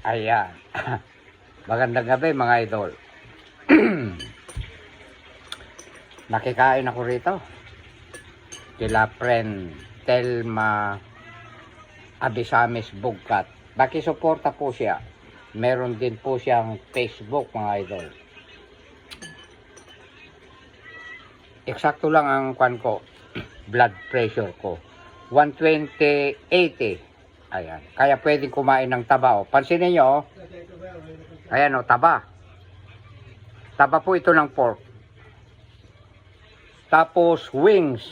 Ayan. Magandang gabi mga idol. Nakikain ako rito. Kila friend Telma Abisamis Bugkat. Bakisuporta po siya. Meron din po siyang Facebook mga idol. Eksakto lang ang kwan ko. Blood pressure ko. 120/80. Ayan. Kaya pwedeng kumain ng taba. O. Pansinin nyo. Ayan o, taba. Taba po ito ng pork. Tapos wings.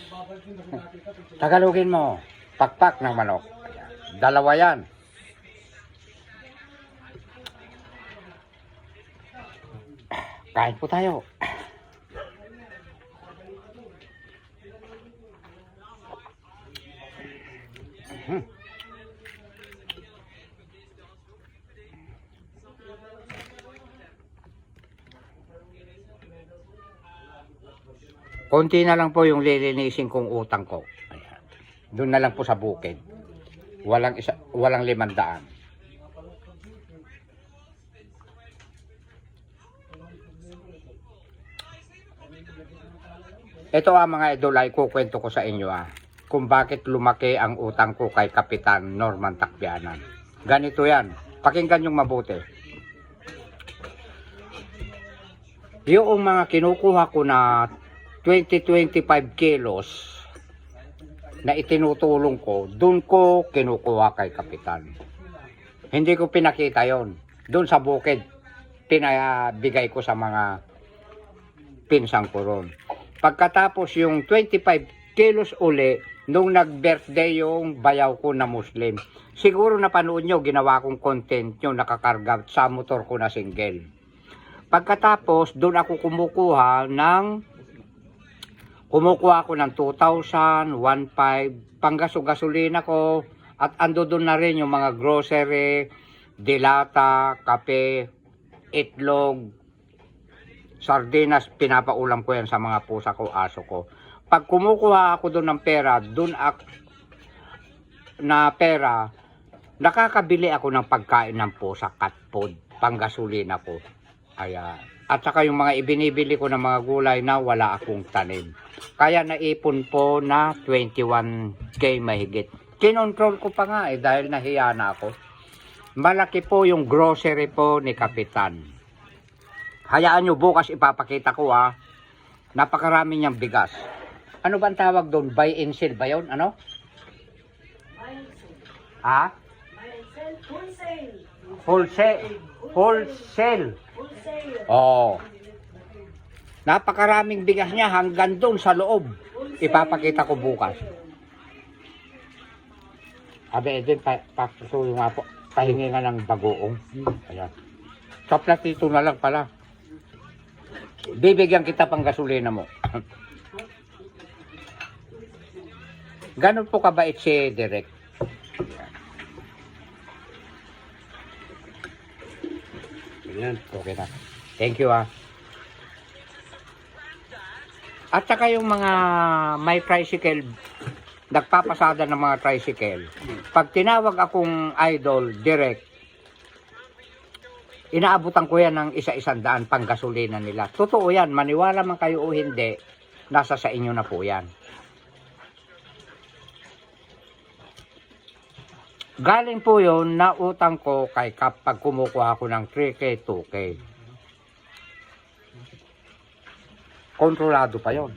Tagalogin mo. Pakpak ng manok. Ayan. Dalawa yan. Kain po tayo. Konti na lang po yung lilinisin kong utang ko. Ayan. Doon na lang po sa bukid. Walang 500. Ito mga idol ay kukwento ko sa inyo kung bakit lumaki ang utang ko kay Kapitan Norman Tacpianan. Ganito yan. Pakinggan yung mabuti. Yung mga kinukuha ko na 20-25 kilos na itinutulong ko, doon ko kinukuha kay Kapitan. Hindi ko pinakita yon. Doon sa bukid, pinabigay ko sa mga pinsang ko ron. Pagkatapos yung 25 kilos uli, nung nag-birthday yung bayaw ko na Muslim. Siguro napanood nyo, ginawa kong content yung nakakarga sa motor ko na single. Pagkatapos, doon ako kumukuha ako ng 2,000, 1,500, panggasolina ko, at ando doon na rin yung mga grocery, dilata, kape, itlog, sardinas, pinapaulam ko yan sa mga pusa ko, aso ko. Pag kumukuha ako doon ng pera, nakakabili ako ng pagkain ng pusa, cat food, panggasolina ko. Ayan. At saka yung mga ibinibili ko ng mga gulay na wala akong tanim. Kaya naipon po na 21K mahigit. Kinontrol ko pa nga dahil nahiya na ako. Malaki po yung grocery po ni Kapitan. Hayaan nyo, bukas ipapakita ko napakarami niyang bigas. Ano ba ang tawag doon? Buy and sell ba yun? Ano? Ha? Wholesale. Wholesale. Oh. Napakaraming bigas niya hanggang doon sa loob. Ipapakita ko bukas. Abe, din pasuyo nga po. Pahingi nga ng bagoong. Ayan. Sa platito na lang pala. Bibigyan kita pang gasolina mo. Ganun po kabait si Direk. Ayan. Okay na. Thank you At saka yung mga may tricycle, nagpapasada ng mga tricycle. Pag tinawag akong idol, direct, inaabutan ko yan ng 100 pang gasolina nila. Totoo yan, maniwala man kayo o hindi, nasa sa inyo na po yan. Galing po yun na utang ko kay kapag kumukuha ako ng 3K, 2K. Kontrolado pa yon.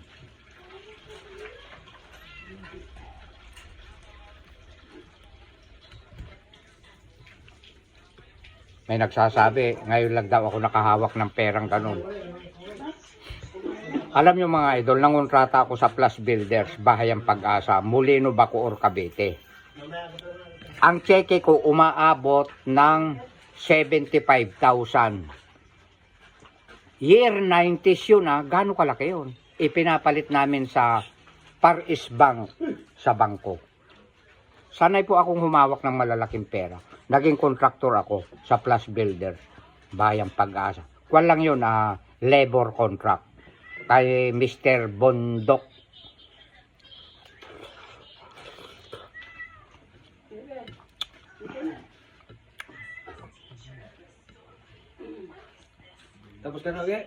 May nagsasabi, ngayon lang daw ako nakahawak ng perang ganun. Alam nyo mga idol, nangontrata ako sa Plus Builders, Bahayang Pag-asa, Molino, Bacoor, Cavite. Ang cheque ko umaabot ng 75,000. Year 90s yun gano'ng kalaki yun. Ipinapalit namin sa Paris Bank sa bangko. Sanay po akong humawak ng malalaking pera. Naging kontraktor ako sa Plus Builders, Bahayang Pag-asa. Kwan lang yun, labor contract. Kay Mr. Bondok. Tapos ka na ulit?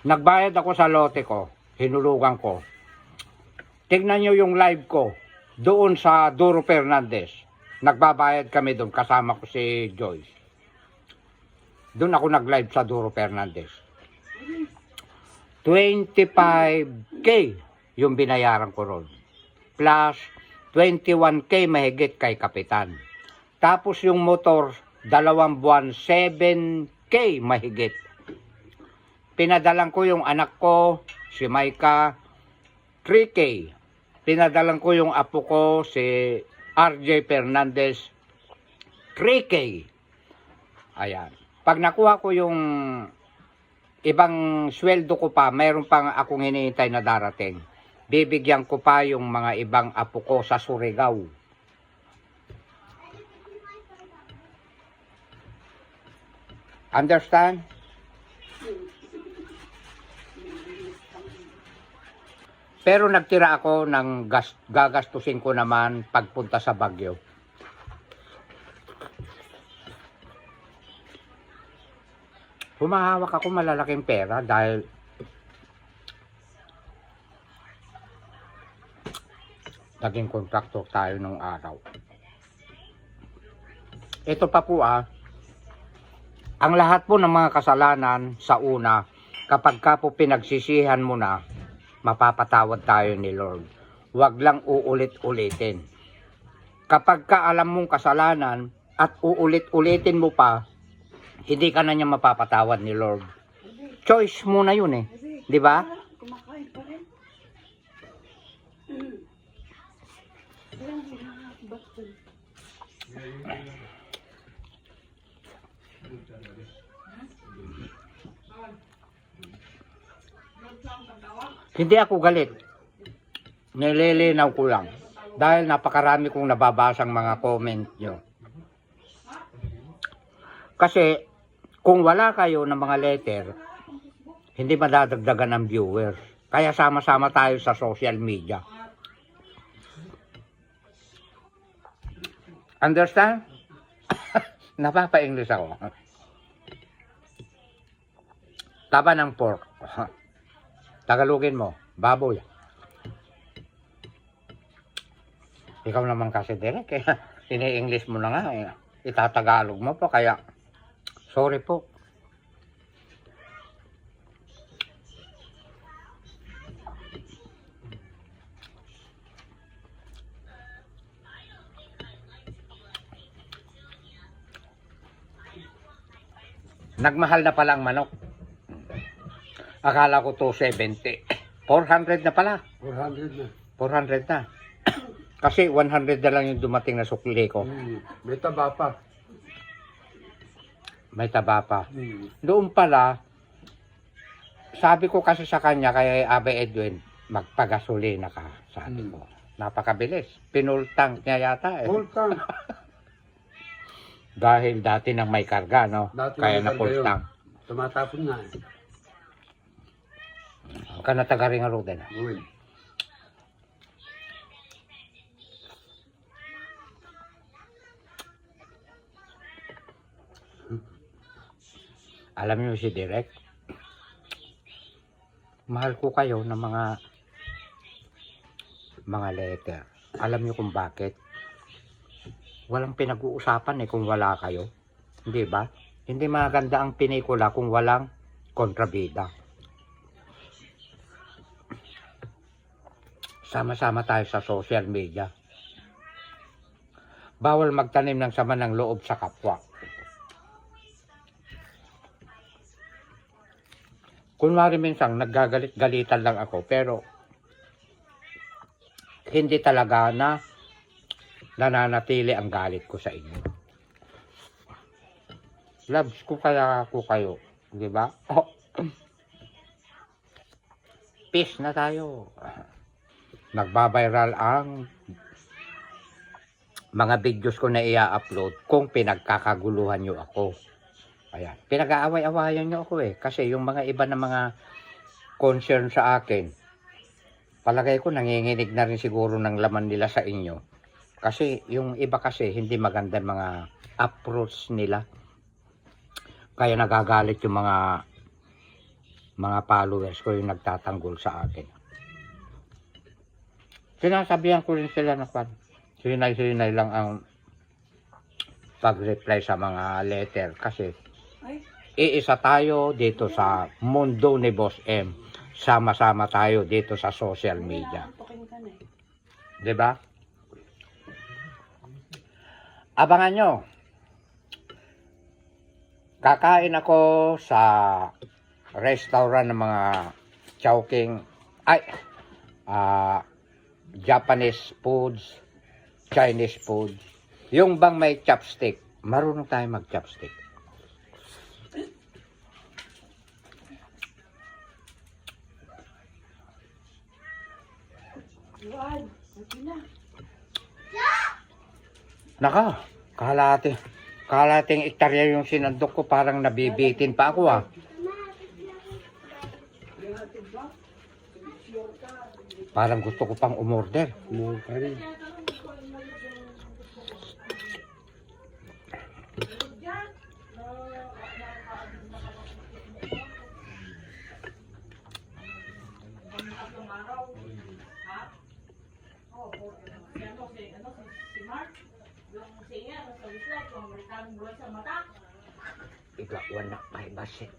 Nagbayad ako sa lote ko, hinulugan ko. Tingnan nyo yung live ko doon sa Duro Fernandez. Nagbabayad kami doon, kasama ko si Joyce. Doon ako nag-live sa Duro Fernandez. 25K yung binayaran ko ron. Plus 21K mahigit kay Kapitan. Tapos yung motor, 2 buwan, 7K mahigit. Pinadalan ko yung anak ko, si Maika, 3K. Pinadalan ko yung apo ko, si RJ Fernandez, 3K. Ayan. Pag nakuha ko yung ibang sweldo ko pa, mayroon pang akong hinihintay na darating. Bibigyan ko pa yung mga ibang apo ko sa Surigao. Understand? Pero nagtira ako ng gagastusin ko naman pagpunta sa Baguio. Humahawak ako malalaking pera dahil naging kontraktor tayo nung araw. Ito pa po ang lahat po ng mga kasalanan sa una, kapag ka po pinagsisihan mo na, mapapatawad tayo ni Lord. Huwag lang uulit-ulitin. Kapag ka alam mong kasalanan at uulit-ulitin mo pa, hindi ka na niya mapapatawad ni Lord. Choice mo na yun di ba? Kumakain pa rin. Hindi ako galit. Nililinaw ko lang. Dahil napakarami kong nababasang mga comment nyo. Kasi, kung wala kayo ng mga letter, hindi madadagdagan ng viewers. Kaya sama-sama tayo sa social media. Understand? Napapa-English ako. Taba ng pork. Tagalogin mo, baboy. Ikaw naman kasi Derek, ini-English mo na nga, itatagalog mo pa, kaya sorry po. Nagmahal na pala ang manok. Akala ko 270. 400 na pala. 400 na. 400 na. Kasi 100 na lang yung dumating na sukli ko. May taba pa. May taba pa. Mm. Doon pala, sabi ko kasi sa kanya, kay Abe Edwin, magpagasolina ka, sabi ko. Napakabilis. Pinultang niya yata Full tank. Dahil dati nang may karga, no? Dati Kaya may na karga full yun. tank. Tumatapon na Ka na taga ring aro din. Uy. Alam niyo si Direk, mahal ko kayo ng mga letter. Alam niyo kung bakit? Walang pinag-uusapan kung wala kayo. Hindi ba? Hindi maganda ang pinikula kung walang kontrabida. Sama-sama tayo sa social media. Bawal magtanim ng sama ng loob sa kapwa. Kunwari minsan naggagalit-galitan lang ako, pero hindi talaga na nananatili ang galit ko sa inyo. Loves ko kaya ako kayo, di ba? Oh. Peace na tayo. Nagbabiral ang mga videos ko na i-upload kung pinagkakaguluhan nyo ako. Ayan. Pinag-aaway-awayan nyo ako kasi yung mga iba na mga concern sa akin, palagay ko nanginginig na rin siguro ng laman nila sa inyo. Kasi yung iba kasi hindi maganda mga approach nila. Kaya nagagalit yung mga followers ko yung nagtatanggol sa akin. Sinasabihan ko rin sila na sinay-sinay lang ang pag-reply sa mga letter kasi iisa tayo dito sa mundo ni Boss M. Sama-sama tayo dito sa social media. 'Di ba? Abangan nyo. Kakain ako sa restaurant ng mga Chowking, Japanese foods, Chinese foods. Yung bang may chopstick, marunong tayo mag-chopstick. Naka, kalating ektarya yung sinandok ko, parang nabibitin pa ako ah. Parang gusto ko pang umorder. Mo ka rin. Igakwan na may basit.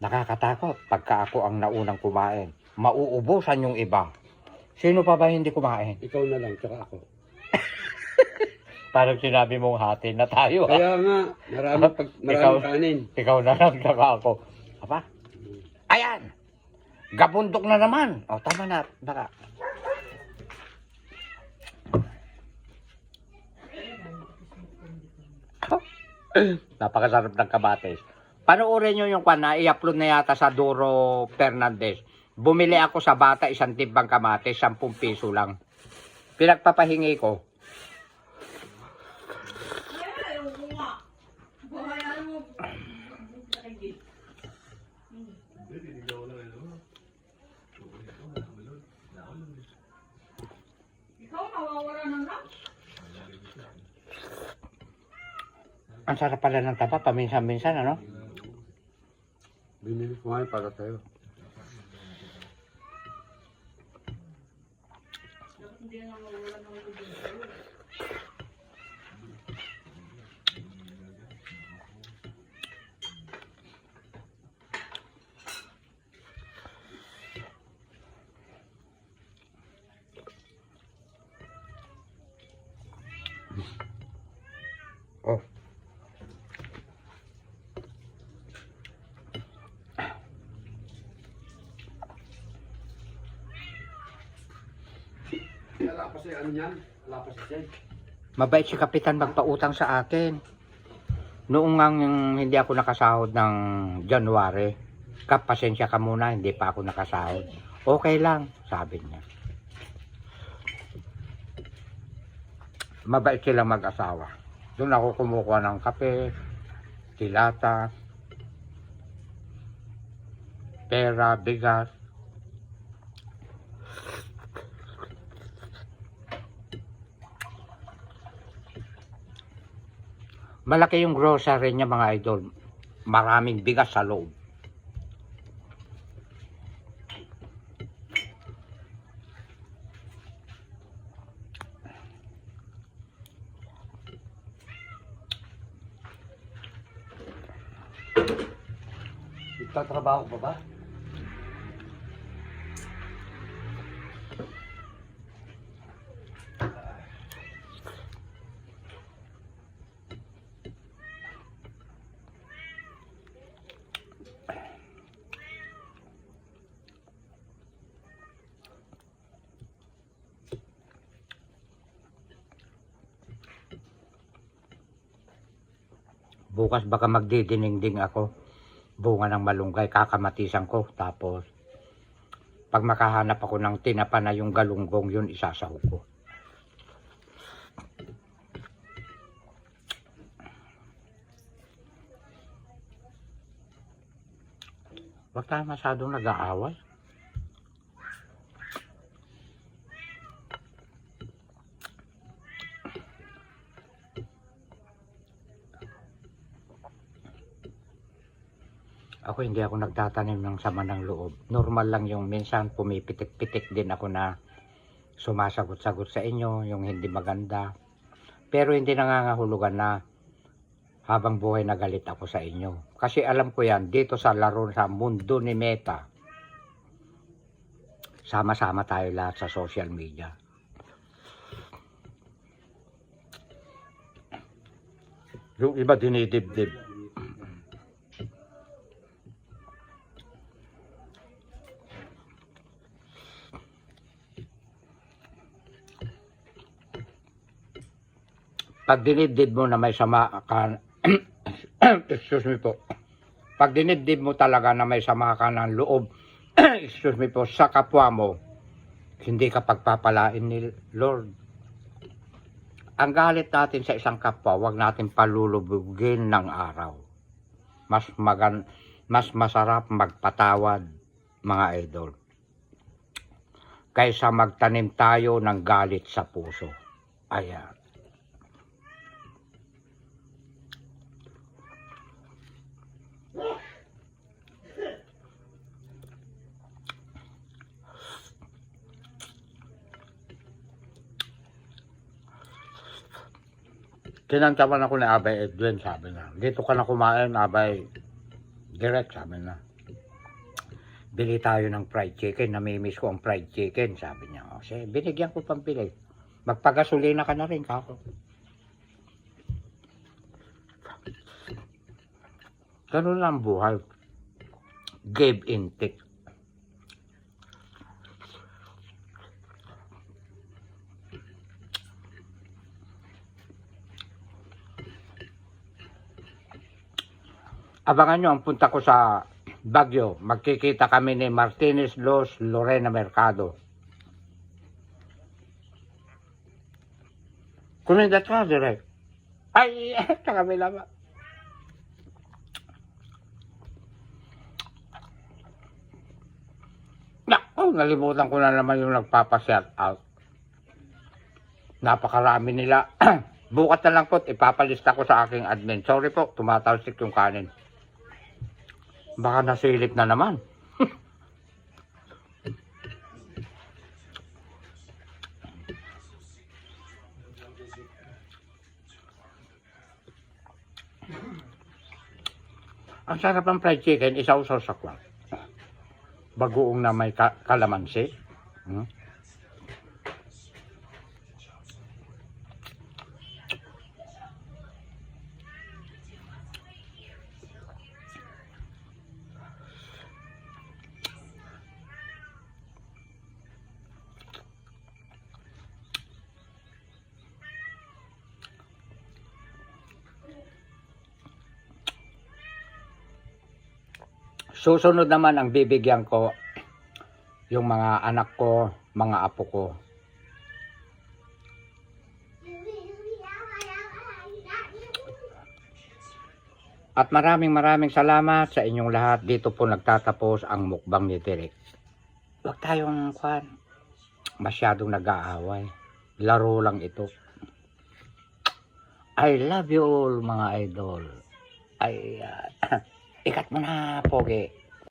Nakakatakot pagka ako ang naunang kumain. Mauubusan yung iba. Sino pa ba hindi kumain? Ikaw na lang, tsaka ako. Parang sinabi mong hati na tayo. Kaya nga, maraming kanin. Ikaw na lang, saka ako. Apa? Ayan! Gabundok na naman. O, tama na. Baka. Napakasarap ng kamatis. Panoorin nyo yung na i-upload na yata sa Duro Fernandez. Bumili ako sa bata isang timbang kamatis, 10 piso lang. Pinagpapahingi ko. Ang sarap pala ng taba, paminsan-minsan, ano? Binili ko nga para tayo. Oh. Wala pa siya, ano yan? Wala pa siya. Mabait si Kapitan magpautang sa akin. Noong nga hindi ako nakasahod ng January, Kap, pasensya ka muna, hindi pa ako nakasahod. Okay lang, sabi niya. Mabait silang mag-asawa. Doon ako kumukuha ng kape, tilata, pera, bigas. Malaki yung grocery niya, mga idol. Maraming bigas sa loob. Nagtatrabaho pa ba? Bukas baka magdidinengding ako. Bunga ng malunggay, kakamatisan ko. Tapos, pag makahanap ako ng tinapa na yung galunggong, yun isasahog ko. Huwag tayo masyadong nag-aaway. Ako hindi ako nagtatanim ng sama ng loob. Normal lang yung minsan pumipitik-pitik din ako na sumasagot-sagot sa inyo, yung hindi maganda. Pero hindi nangangahulugan na habang buhay na galit ako sa inyo. Kasi alam ko yan, dito sa laro sa mundo ni Meta, sama-sama tayo lahat sa social media. Yung iba dinidibdib. Pag dinidib mo na may sama ka, excuse me po, pag dinidib mo talaga na may sama ka ng loob, excuse me po, sa kapwa mo, hindi ka pagpapalain ni Lord. Ang galit natin sa isang kapwa, wag natin palulubugin ng araw. Mas masarap magpatawad, mga idol, kaysa magtanim tayo ng galit sa puso. Ayan. Kinantaman ako ni Abay Edwin, sabi na. Dito ka na kumain, Abay. Direct, sabi na. Bili tayo ng fried chicken. Namimiss ko ang fried chicken, sabi niya. O, sige, binigyan ko pambili. Magpagasolina ka na rin, kako. Ganun lang buhay. Give and take. Abangan nyo ang punta ko sa Baguio. Magkikita kami ni Martinez Los Lorena Mercado. Kumindat ka, direct. Ay, sa kabila ba? Naku, nalimutan ko na naman yung nagpapa-shout out. Napakarami nila. Bukas na lang po, ipapalista ko sa aking admin. Sorry po, tumatalsik yung kanin. Baka nasilip na naman. Ang sarap ng fried chicken, isaw-saw sa kwan. Bagoong na may kalamansi. Susunod naman ang bibigyan ko yung mga anak ko, mga apo ko. At maraming salamat sa inyong lahat. Dito po nagtatapos ang mukbang ni Derek. Huwag tayong masyadong nag-aaway. Laro lang ito. I love you all, mga idol. Ay, ikat mo na, Pogi.